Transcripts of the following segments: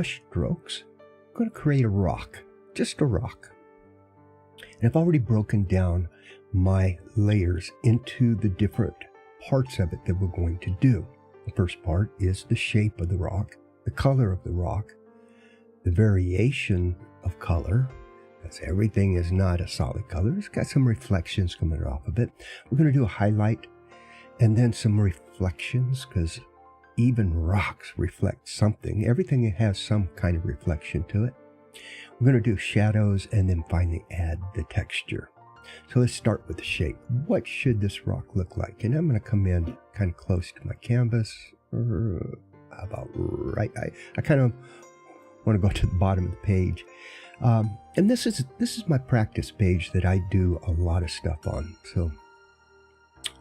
brush strokes, I'm going to create a rock, just a rock. And I've already broken down my layers into the different parts of it that we're going to do. The first part is the shape of the rock, the color of the rock, the variation of color, because everything is not a solid color. It's got some reflections coming off of it. We're going to do a highlight and then some reflections, because even rocks reflect something. Everything has some kind of reflection to it. We're going to do shadows and then finally add the texture. So let's start with the shape. What should this rock look like? And I'm going to come in kind of close to my canvas. About right. I kind of want to go to the bottom of the page. And this is my practice page that I do a lot of stuff on. So,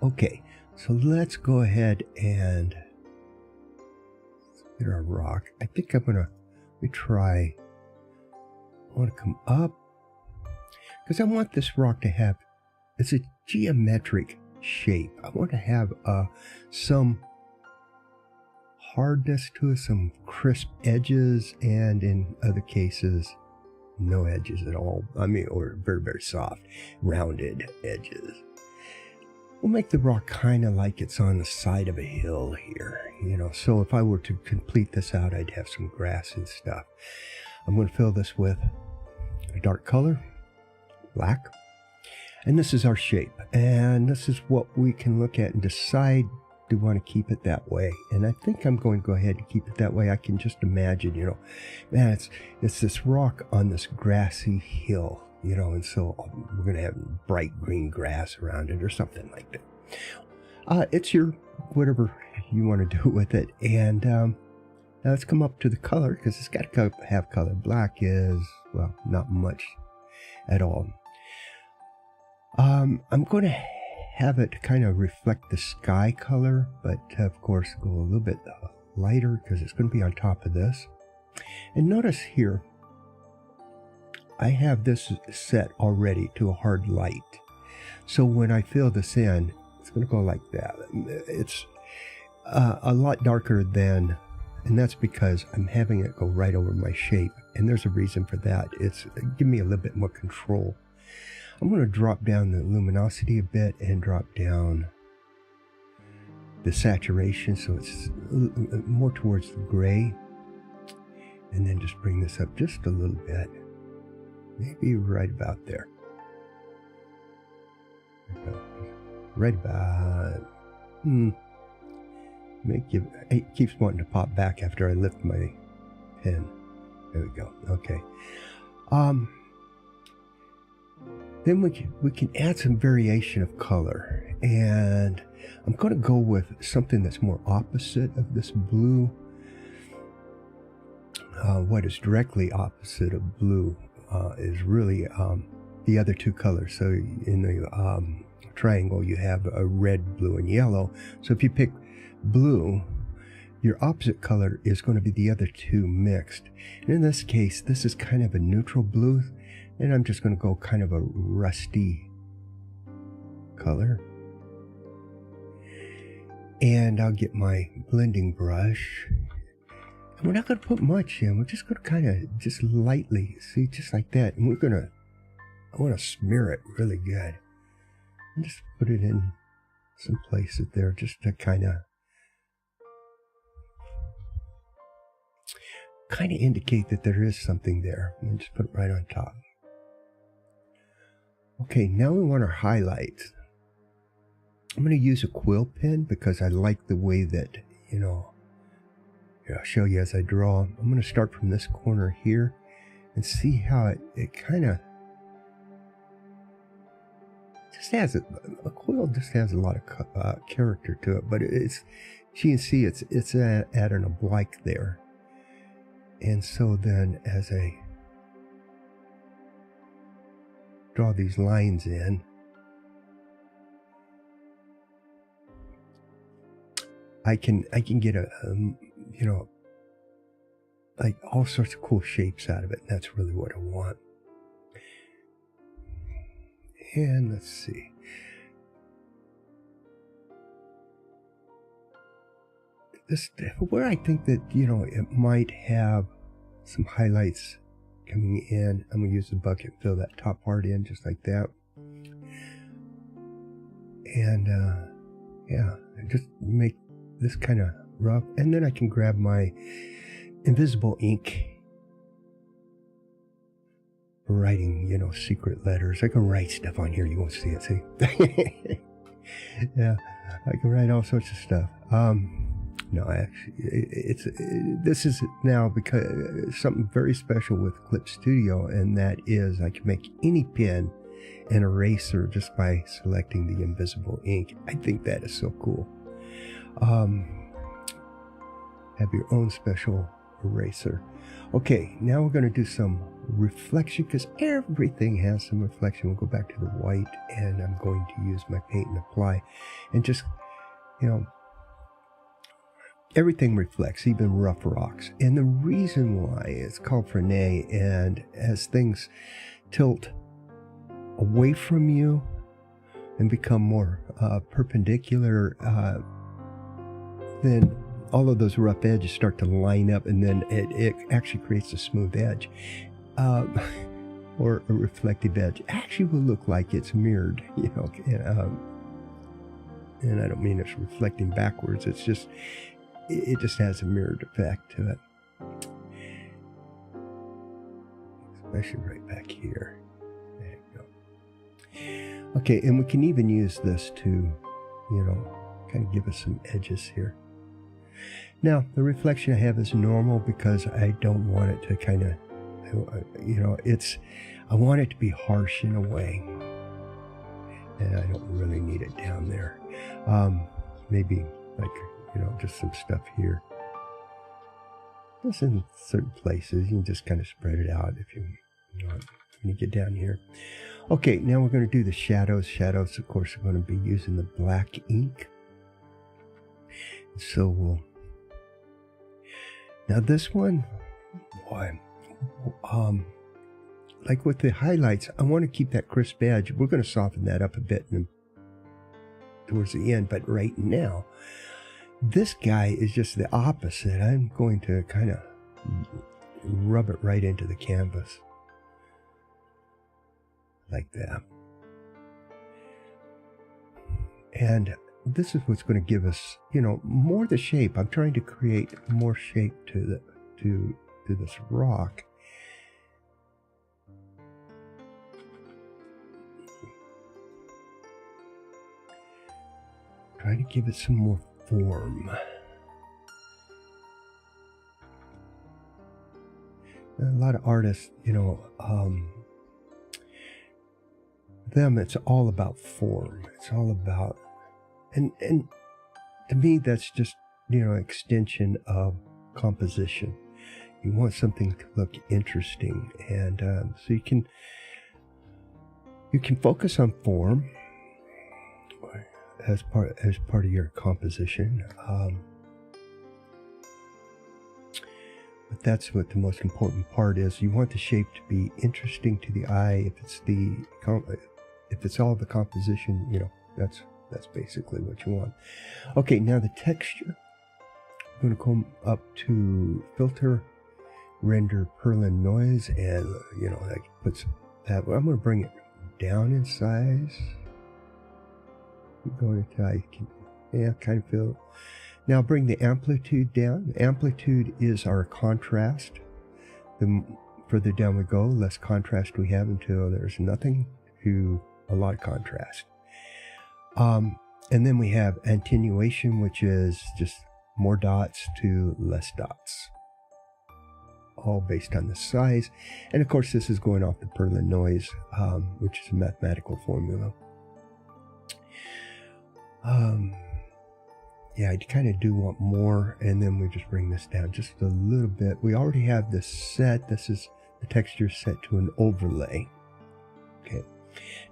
okay. So let's go ahead and get our rock. I think I'm going to try. I want to come up, because I want this rock to have, it's a geometric shape. I want to have some hardness to it, some crisp edges, and in other cases, no edges at all. I mean, or very, very soft, rounded edges. We'll make the rock kind of like it's on the side of a hill here, you know. So if I were to complete this out, I'd have some grass and stuff. I'm going to fill this with a dark color, black. And this is our shape. And this is what we can look at and decide, do we want to keep it that way? And I think I'm going to go ahead and keep it that way. I can just imagine, you know, man, it's this rock on this grassy hill, you know, and so we're going to have bright green grass around it or something like that. It's your, whatever you want to do with it. And now let's come up to the color, because it's got to have color. Black is, well, not much at all. I'm going to have it kind of reflect the sky color, but of course go a little bit lighter because it's going to be on top of this. And notice here, I have this set already to a hard light. So when I fill this in, it's going to go like that. It's a lot darker than, and that's because I'm having it go right over my shape. And there's a reason for that. It's give me a little bit more control. I'm going to drop down the luminosity a bit and drop down the saturation so it's more towards the gray. And then just bring this up just a little bit. Maybe right about there. Right about... It keeps wanting to pop back after I lift my pen. There we go. Okay. Then we can add some variation of color, and I'm going to go with something that's more opposite of this blue. What is directly opposite of blue is really the other two colors. So in the triangle, you have a red, blue, and yellow. So if you pick blue, your opposite color is going to be the other two mixed. And in this case, this is kind of a neutral blue. And I'm just going to go kind of a rusty color. And I'll get my blending brush. And we're not going to put much in. We're just going to kind of just lightly, see, just like that. And I want to smear it really good. And just put it in some places there just to kind of indicate that there is something there. And just put it right on top. Okay, now we want our highlights. I'm going to use a quill pen because I like the way that, you know, here, I'll show you as I draw. I'm going to start from this corner here and see how it kind of just has a quill just has a lot of character to it, but it's, you can see it's adding a blank there. And so then as I draw these lines in, I can get a you know, like all sorts of cool shapes out of it. That's really what I want. And let's see. This where I think that, you know, it might have some highlights coming in. I'm going to use the bucket, fill that top part in just like that. And yeah, just make this kind of rough. And then I can grab my invisible ink for writing, you know, secret letters. I can write stuff on here. You won't see it, see? Yeah, I can write all sorts of stuff. No, actually, this is now because something very special with Clip Studio, and that is I can make any pen an eraser just by selecting the invisible ink. I think that is so cool. Have your own special eraser. Okay, now we're going to do some reflection because everything has some reflection. We'll go back to the white, and I'm going to use my paint and apply, and just, you know, everything reflects, even rough rocks. And the reason why it's called Frenet, and as things tilt away from you and become more perpendicular, then all of those rough edges start to line up, and then it actually creates a smooth edge, or a reflective edge. It actually will look like it's mirrored, you know, and I don't mean it's reflecting backwards. It's just, it just has a mirrored effect to it, especially right back here. There you go. Okay, and we can even use this to, you know, kind of give us some edges here. Now, the reflection I have is normal because I don't want it to kind of, you know, I want it to be harsh in a way, and I don't really need it down there. Maybe like, you know, just some stuff here. Just in certain places, you can just kind of spread it out if you want when you get down here. Okay, now we're going to do the shadows. Shadows, of course, are going to be using the black ink. So we'll... Now this one, boy, like with the highlights, I want to keep that crisp edge. We're going to soften that up a bit towards the end, but right now, this guy is just the opposite. I'm going to kind of rub it right into the canvas. Like that. And this is what's going to give us, you know, more the shape. I'm trying to create more shape to this rock. Trying to give it some more form. A lot of artists, you know, them, it's all about form. It's all about, and to me, that's just, you know, extension of composition. You want something to look interesting, and so you can focus on form as part of your composition. But that's what the most important part is. You want the shape to be interesting to the eye. If it's all the composition, you know, that's basically what you want. Okay, now the texture. I'm going to come up to filter, render Perlin noise, and you know, that puts that. I'm going to bring it down in size. Going to, I can, yeah, kind of feel. Now bring the amplitude down. The amplitude is our contrast. The further down we go, less contrast we have until there's nothing to a lot of contrast. And then we have attenuation, which is just more dots to less dots, all based on the size. And of course, this is going off the Perlin noise, which is a mathematical formula. Yeah, I kind of do want more, and then we just bring this down just a little bit. We already have this set. This is the texture set to an overlay. Okay,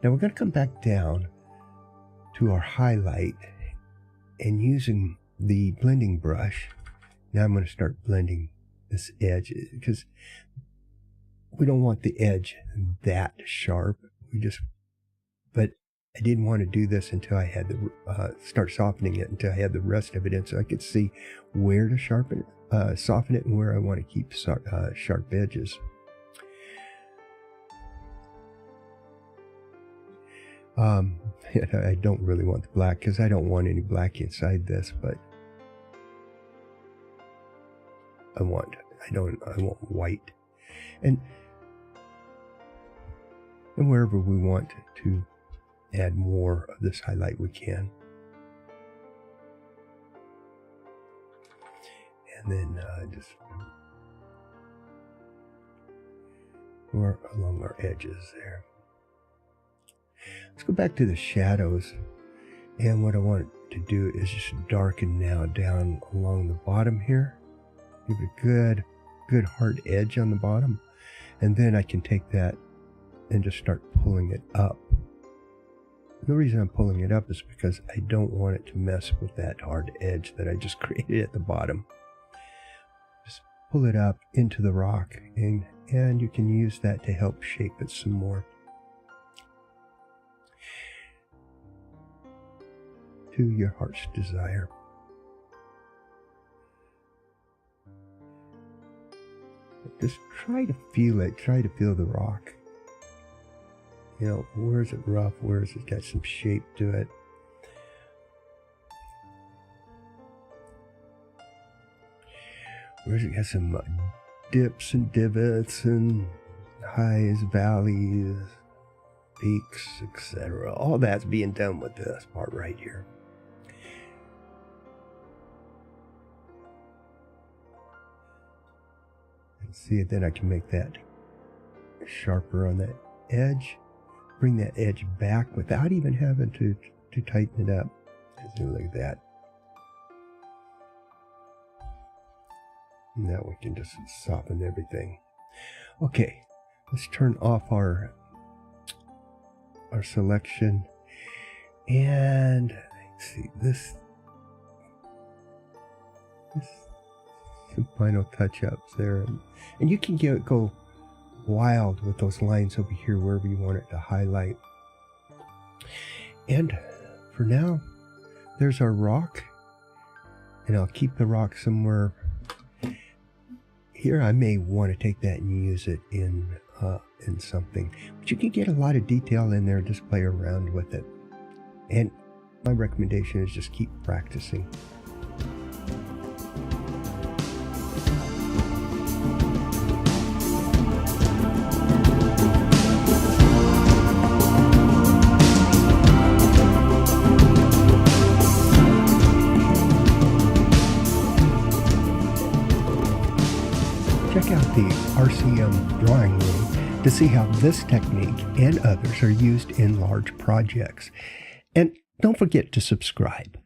now we're going to come back down to our highlight, and using the blending brush, now I'm going to start blending this edge, because we don't want the edge that sharp. But I didn't want to do this until I had start softening it until I had the rest of it in, so I could see where to sharpen it. soften it and where I want to keep sharp edges. I don't really want the black because I don't want any black inside this, but I want white. And wherever we want to add more of this highlight, we can. And then just more along our edges there. Let's go back to the shadows. And what I want to do is just darken now down along the bottom here. Give it a good hard edge on the bottom. And then I can take that and just start pulling it up. The reason I'm pulling it up is because I don't want it to mess with that hard edge that I just created at the bottom. Just pull it up into the rock, and you can use that to help shape it some more. To your heart's desire. Just try to feel it. Try to feel the rock. You know, where is it rough? Where is it got some shape to it? Where is it got some dips and divots and highs, valleys, peaks, etc. All that's being done with this part right here. And see, then I can make that sharper on that edge. Bring that edge back without even having to tighten it up. Look at that. Now we can just soften everything. Okay, let's turn off our selection, and let's see this some final touch-ups there, and you can go wild with those lines over here wherever you want it to highlight. And for now, there's our rock, and I'll keep the rock somewhere here. I may want to take that and use it in something, but you can get a lot of detail in there. Just play around with it, and my recommendation is just keep practicing. Check out the RCM drawing room to see how this technique and others are used in large projects. And don't forget to subscribe.